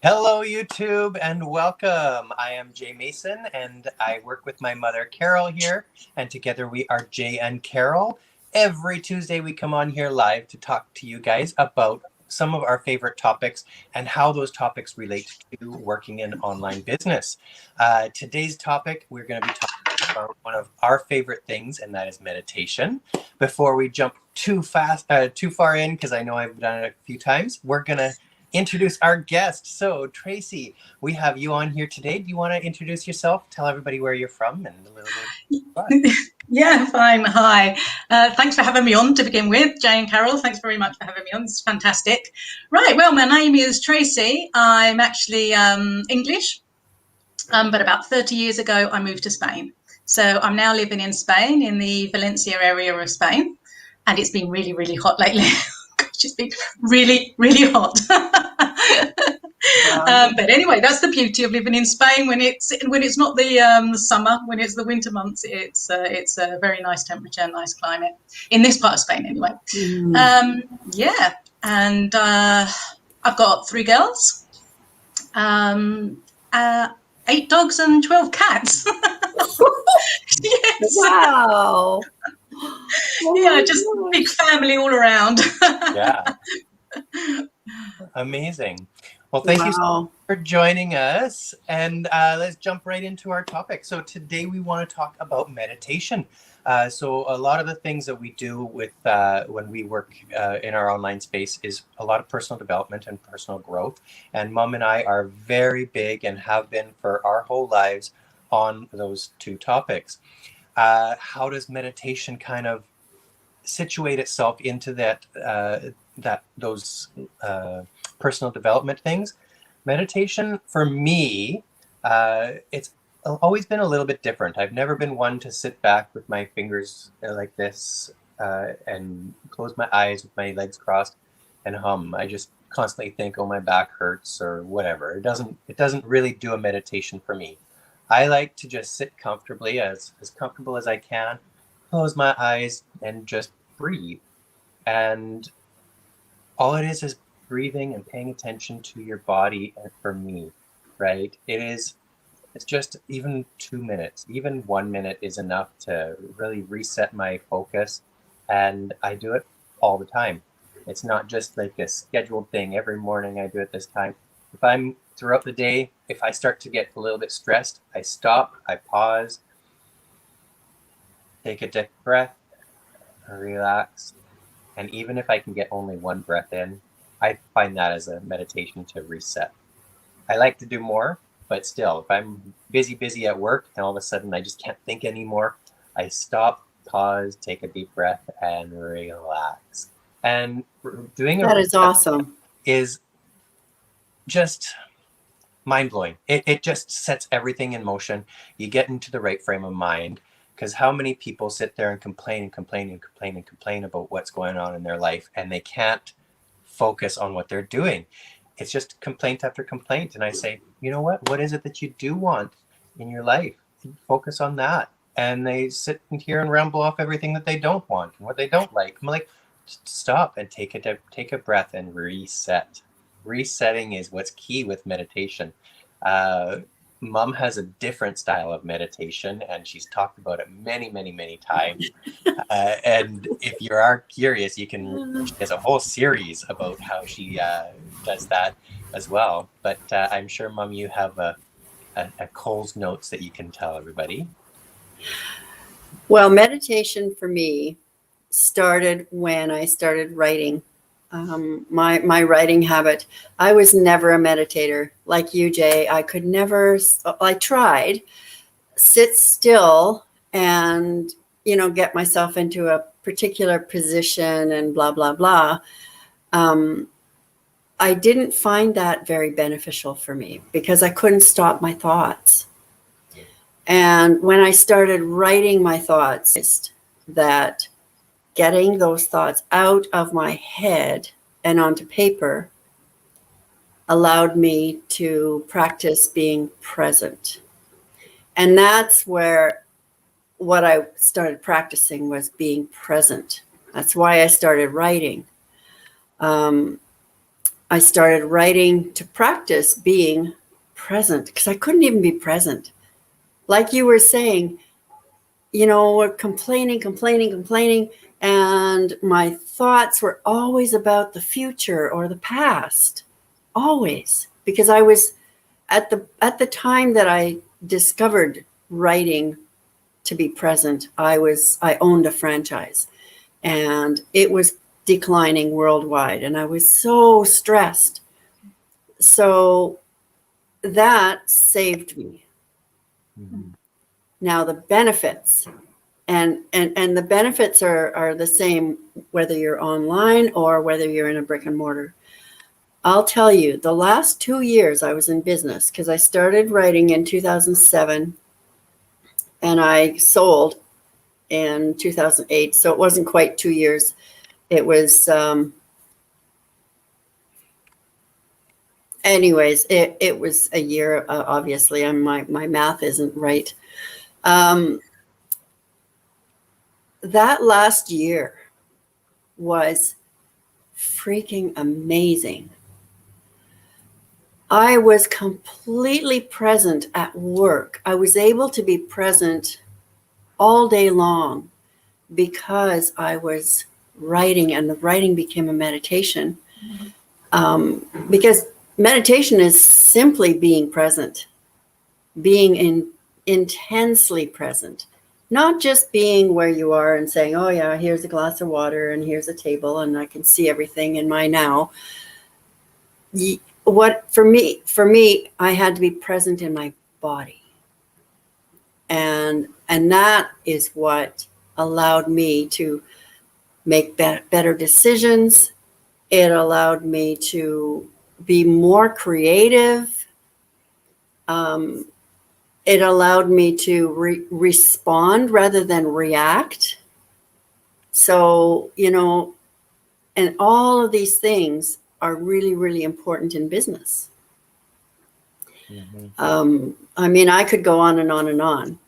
Hello, YouTube, and welcome. I am Jay Mason, and I work with my mother, Carol, here, and together we are Jay and Carol. Every Tuesday, we come on here live to talk to you guys about some of our favorite topics and how those topics relate to working in online business. Today's topic, we're going to be talking about one of our favorite things, and that is meditation. Before we jump too far in, because I know I've done it a few times, we're going to introduce our guest. So, Tracey, we have you on here today. Do you want to introduce yourself? Tell everybody where you're from and a little bit. Yeah, fine. Hi. Thanks for having me on to begin with, Jay and Carol. Thanks very much for having me on. It's fantastic. Right. Well, my name is Tracey. I'm actually English, but about 30 years ago, I moved to Spain. So I'm now living in Spain, in the Valencia area of Spain, and it's been really, really hot lately. Gosh, it's been really, really hot. But anyway, that's the beauty of living in Spain. When it's not the summer, when it's the winter months, it's a very nice temperature, nice climate in this part of Spain, anyway. Yeah, and I've got 3 girls, 8 dogs, and 12 cats. Yes. Wow. Yeah, just big family all around. Yeah. Amazing. Well, thank you so much for joining us. And let's jump right into our topic. So today we want to talk about meditation. So a lot of the things that we do with when we work in our online space is a lot of personal development and personal growth. And Mom and I are very big and have been for our whole lives on those two topics. How does meditation kind of situate itself into those personal development things? Meditation for me, it's always been a little bit different. I've never been one to sit back with my fingers like this and close my eyes with my legs crossed and hum. I just constantly think, oh, my back hurts or whatever. It doesn't really do a meditation for me. I like to just sit comfortably, as comfortable as I can, close my eyes and just breathe. And all it is breathing and paying attention to your body. And for me, right, it's just even 2 minutes, even 1 minute is enough to really reset my focus. And I do it all the time. It's not just like a scheduled thing. Every morning I do it this time. If I'm throughout the day, if I start to get a little bit stressed, I stop, I pause, take a deep breath, relax. And even if I can get only 1 breath in, I find that as a meditation to reset. I like to do more, but still, if I'm busy at work and all of a sudden I just can't think anymore, I stop, pause, take a deep breath, and relax. And doing that is awesome. Is just mind-blowing. It just sets everything in motion. You get into the right frame of mind. Because how many people sit there and complain about what's going on in their life, and they can't focus on what they're doing. It's just complaint after complaint. And I say, you know what? What is it that you do want in your life? Focus on that. And they sit here and ramble off everything that they don't want and what they don't like. I'm like, stop and take a breath and reset. Resetting is what's key with meditation. Mom has a different style of meditation, and she's talked about it many times. And if you are curious, she has a whole series about how she does that as well. But I'm sure, Mom, you have a Cole's notes that you can tell everybody. Well, meditation for me started when I started writing. My writing habit. I was never a meditator like you, Jay. I tried sit still and, get myself into a particular position and blah, blah, blah. I didn't find that very beneficial for me because I couldn't stop my thoughts. And when I started writing my thoughts, that getting those thoughts out of my head and onto paper allowed me to practice being present. And that's where what I started practicing was being present. That's why I started writing. I started writing to practice being present, because I couldn't even be present. Like you were saying, we're complaining, and my thoughts were always about the future or the past, always, because I was at the time that I discovered writing to be present. I owned a franchise, and it was declining worldwide, and I was so stressed. So that saved me. Mhm. Now the benefits, and the benefits are the same whether you're online or whether you're in a brick and mortar. I'll tell you, the last 2 years I was in business, because I started writing in 2007 and I sold in 2008. So it wasn't quite 2 years. It was, anyways, it was a year, obviously, and my math isn't right. That last year was freaking amazing. I was completely present at work. I was able to be present all day long because I was writing, and the writing became a meditation. Because meditation is simply being present, being intensely present, not just being where you are and saying, oh yeah, here's a glass of water and here's a table and I can see everything in my now. For me, I had to be present in my body. And that is what allowed me to make better decisions. It allowed me to be more creative. It allowed me to respond rather than react. So, and all of these things are really, really important in business. Mhm. I mean, I could go on and on and on.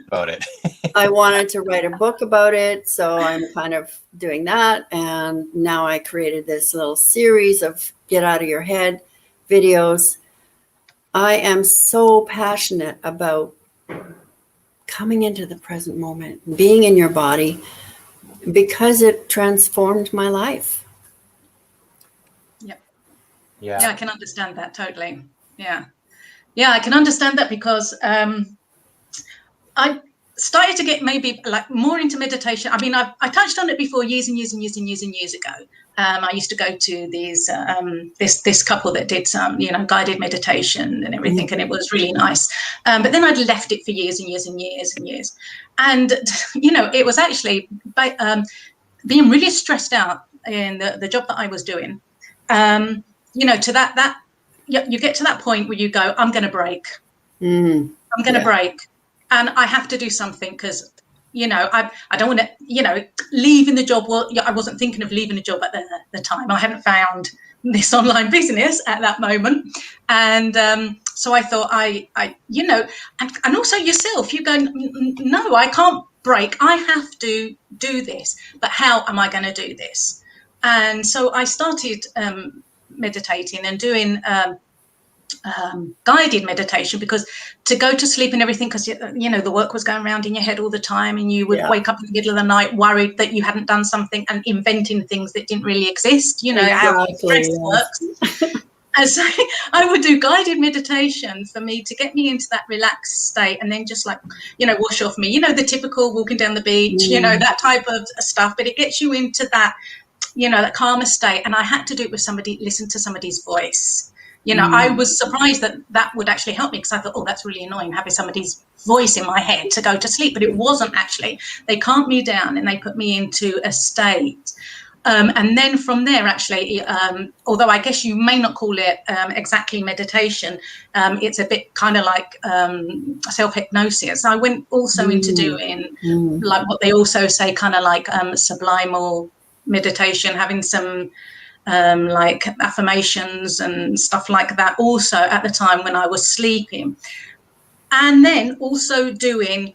About it. I wanted to write a book about it, so I'm kind of doing that. And now I created this little series of get out of your head videos. I am so passionate about coming into the present moment, being in your body, because it transformed my life. Yeah, I can understand that totally. Yeah, I can understand that because I started to get maybe like more into meditation. I mean, I touched on it before years and years ago. I used to go to these this couple that did some guided meditation and everything, and it was really nice. But then I'd left it for years and years and years and years, and it was actually being really stressed out in the job that I was doing. To that you get to that point where you go, I'm going to break. I'm going to break, and I have to do something because, I don't want to, leaving the job. Well, I wasn't thinking of leaving a job at the time. I hadn't found this online business at that moment. And so I thought and also yourself, you go, no, I can't break. I have to do this. But how am I going to do this? And so I started meditating and doing guided meditation, because to go to sleep and everything, because the work was going around in your head all the time, and you would wake up in the middle of the night worried that you hadn't done something and inventing things that didn't really exist. How stress works. And so I would do guided meditation for me to get me into that relaxed state, and then just wash off me, the typical walking down the beach, that type of stuff. But it gets you into that, that calmer state. And I had to do it with somebody, listen to somebody's voice. I was surprised that would actually help me, because I thought, oh, that's really annoying having somebody's voice in my head to go to sleep. But it wasn't actually. They calmed me down and they put me into a state. And then from there, actually, although I guess you may not call it exactly meditation, it's a bit kind of like self-hypnosis. I went also into doing like what they also say, kind of like subliminal meditation, having some like affirmations and stuff like that also at the time when I was sleeping. And then also doing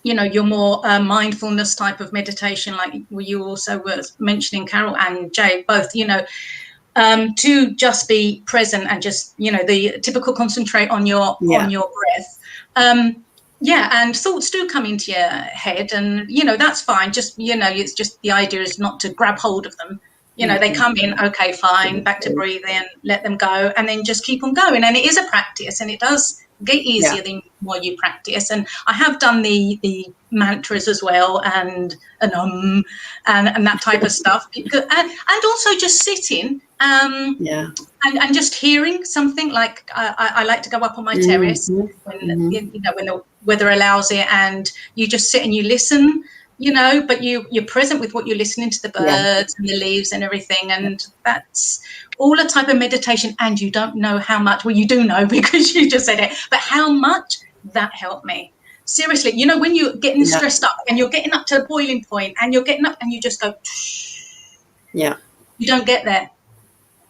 your more mindfulness type of meditation, like you also were mentioning, Carol and Jay, both, to just be present and just, the typical concentrate on your breath. And thoughts do come into your head, and, that's fine. Just, it's just the idea is not to grab hold of them. They come in, okay, fine, back to breathing, let them go, and then just keep on going. And it is a practice, and it does get easier the more you practice. And I have done the mantras as well, and that type of stuff, and also just sitting and just hearing something. Like I like to go up on my terrace when when the weather allows it, and you just sit and you listen, but you're present with what you're listening to, the birds and the leaves and everything. And that's all a type of meditation. And you don't know how much, well, you do know because you just said it, but how much that helped me. Seriously, when you're getting stressed up and you're getting up to the boiling point and you're getting up and you just go, you don't get there.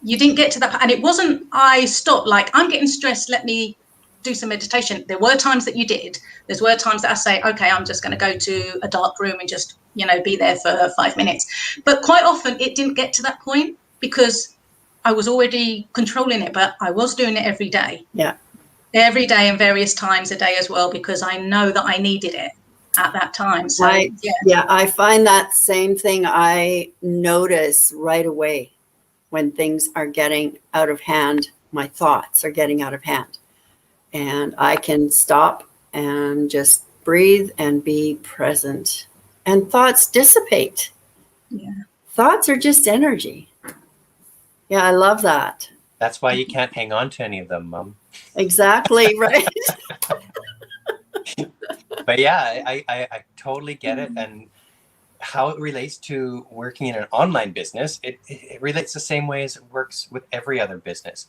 You didn't get to that. And it wasn't, I stopped, like, I'm getting stressed, let me do some meditation. There were times that you did. There were times that I say, okay, I'm just going to go to a dark room and just, be there for 5 minutes. But quite often it didn't get to that point because I was already controlling it, but I was doing it every day. Yeah. Every day and various times a day as well, because I know that I needed it at that time. So, I find that same thing I notice right away when things are getting out of hand. My thoughts are getting out of hand. And I can stop and just breathe and be present. And thoughts dissipate. Yeah. Thoughts are just energy. Yeah, I love that. That's why you can't hang on to any of them, Mom. Exactly, right. But yeah, I totally get it. And how it relates to working in an online business, it relates the same way as it works with every other business.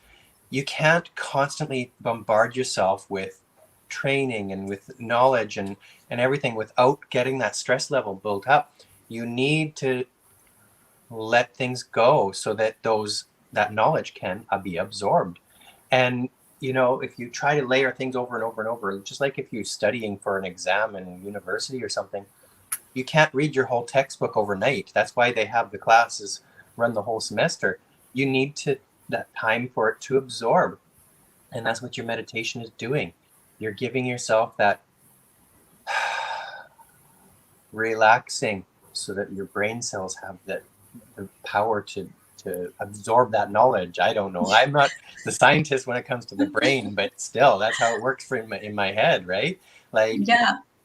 You can't constantly bombard yourself with training and with knowledge and everything without getting that stress level built up. You need to let things go so that that knowledge can be absorbed. And, if you try to layer things over and over and over, just like if you're studying for an exam in university or something, you can't read your whole textbook overnight. That's why they have the classes run the whole semester. You need that time for it to absorb. And that's what your meditation is doing. You're giving yourself that relaxing so that your brain cells have the power to absorb that knowledge. I don't know. I'm not the scientist when it comes to the brain, but still, that's how it works in my head, right? Like,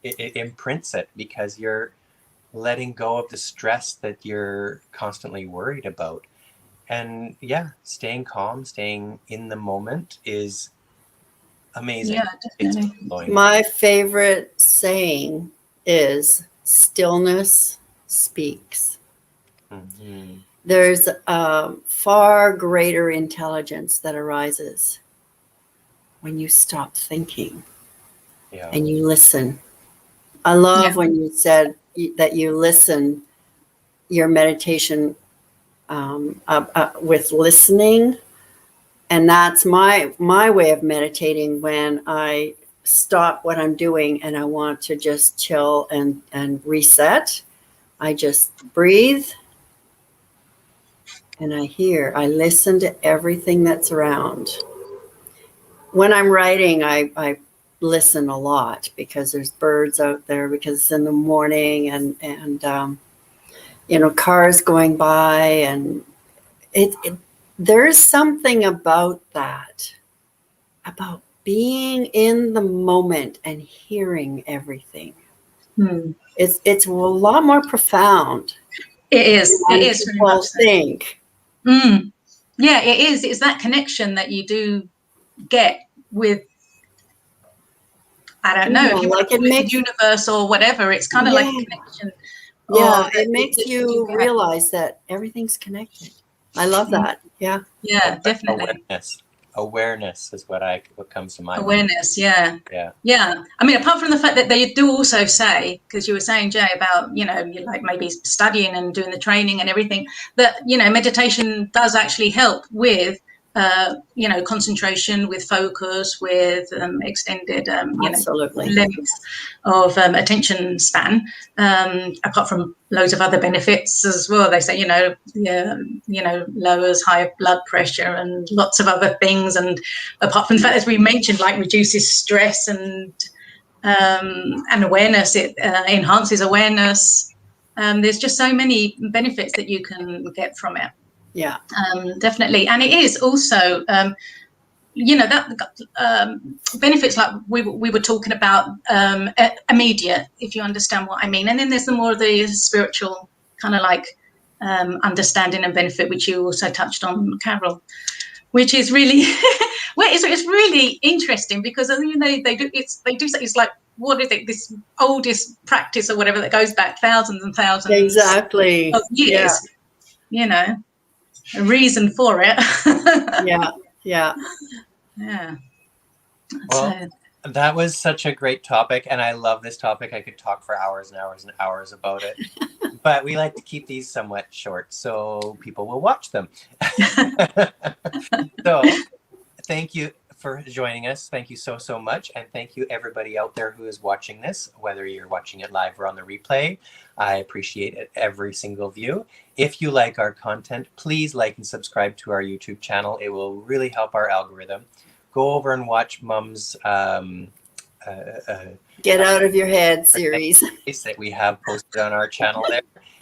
it imprints it because you're letting go of the stress that you're constantly worried about. And staying calm, staying in the moment is amazing. Yeah, definitely. My favorite saying is stillness speaks. Mm-hmm. There's a far greater intelligence that arises when you stop thinking and you listen. I love when you said that you listen, your meditation with listening. And that's my way of meditating when I stop what I'm doing and I want to just chill and reset. I just breathe and I listen to everything that's around. When I'm writing, I listen a lot because there's birds out there, because it's in the morning and cars going by, and there's something about that, about being in the moment and hearing everything. It's a lot more profound. It is. It is. People think. Yeah, it is. It's that connection that you do get with, I don't know, if you like it makes the universe or whatever. It's kind of like a connection. Yeah, it makes you realize that everything's connected. I love that. Yeah. Yeah, definitely. Awareness is what comes to mind. Awareness, yeah. I mean, apart from the fact that they do also say, because you were saying, Jay, about, you like maybe studying and doing the training and everything, that, meditation does actually help with concentration, with focus, with extended, Absolutely. length of attention span, apart from loads of other benefits as well. They say, lowers high blood pressure and lots of other things. And apart from the fact, as we mentioned, like reduces stress and awareness, it enhances awareness. There's just so many benefits that you can get from it. Yeah, definitely. And it is also, benefits like we were talking about, immediate, if you understand what I mean. And then there's the more of the spiritual kind of like understanding and benefit, which you also touched on, Carol, which is really, it's really interesting because they do it's like, what is it? This oldest practice or whatever that goes back thousands and thousands exactly of years. Yeah. A reason for it. Yeah. Well, that was such a great topic, and I love this topic. I could talk for hours and hours and hours about it, but we like to keep these somewhat short so people will watch them. So thank you for joining us. Thank you so much, and thank you everybody out there who is watching this, whether you're watching it live or on the replay. I appreciate it, every single view. If you like our content, please like and subscribe to our YouTube channel. It will really help our algorithm. Go over and watch Mum's Get Out of Your Head series that we have posted on our channel there.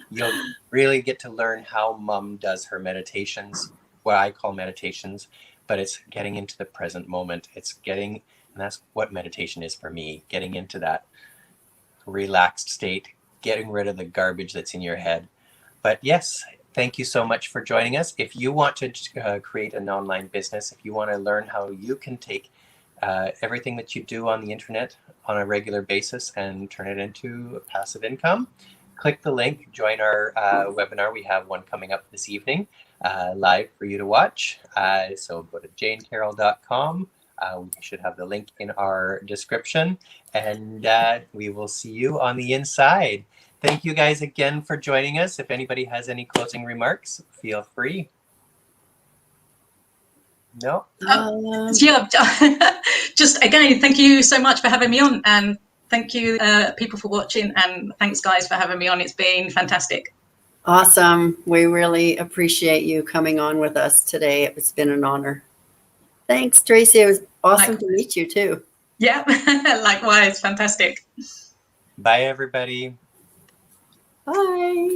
You'll really get to learn how Mum does her meditations, what I call meditations, but it's getting into the present moment. And that's what meditation is for me, getting into that relaxed state, getting rid of the garbage that's in your head. But yes, thank you so much for joining us. If you want to create an online business, if you want to learn how you can take everything that you do on the internet on a regular basis and turn it into a passive income, click the link, join our webinar. We have one coming up this evening, live for you to watch. So go to janecarroll.com. We should have the link in our description, and we will see you on the inside. Thank you guys again for joining us. If anybody has any closing remarks, feel free. No? Just again, thank you so much for having me on, and thank you people for watching, and thanks guys for having me on. It's been fantastic. Awesome. We really appreciate you coming on with us today. It's been an honor. Thanks, Tracey. It was awesome to meet you too. Yeah, likewise. Fantastic. Bye, everybody. Bye.